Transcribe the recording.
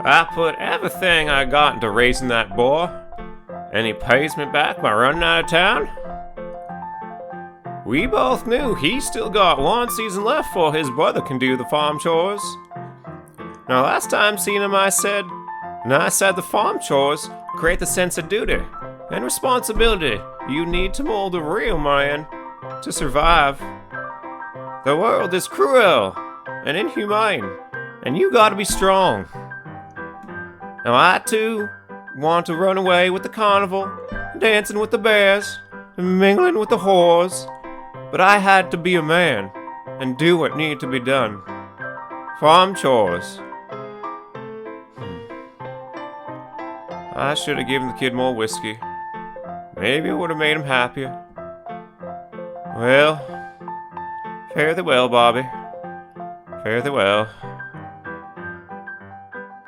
I put everything I got into raising that boy, and he pays me back by running out of town? We both knew he still got one season left before his brother can do the farm chores. Now, last time seen him, I said the farm chores create the sense of duty and responsibility you need to mold a real man to survive. The world is cruel and inhumane, and you gotta be strong. Now, I too want to run away with the carnival, dancing with the bears, and mingling with the whores, but I had to be a man and do what needed to be done. Farm chores. I should have given the kid more whiskey. Maybe it would have made him happier. Well, fare thee well, Bobby. Fare thee well.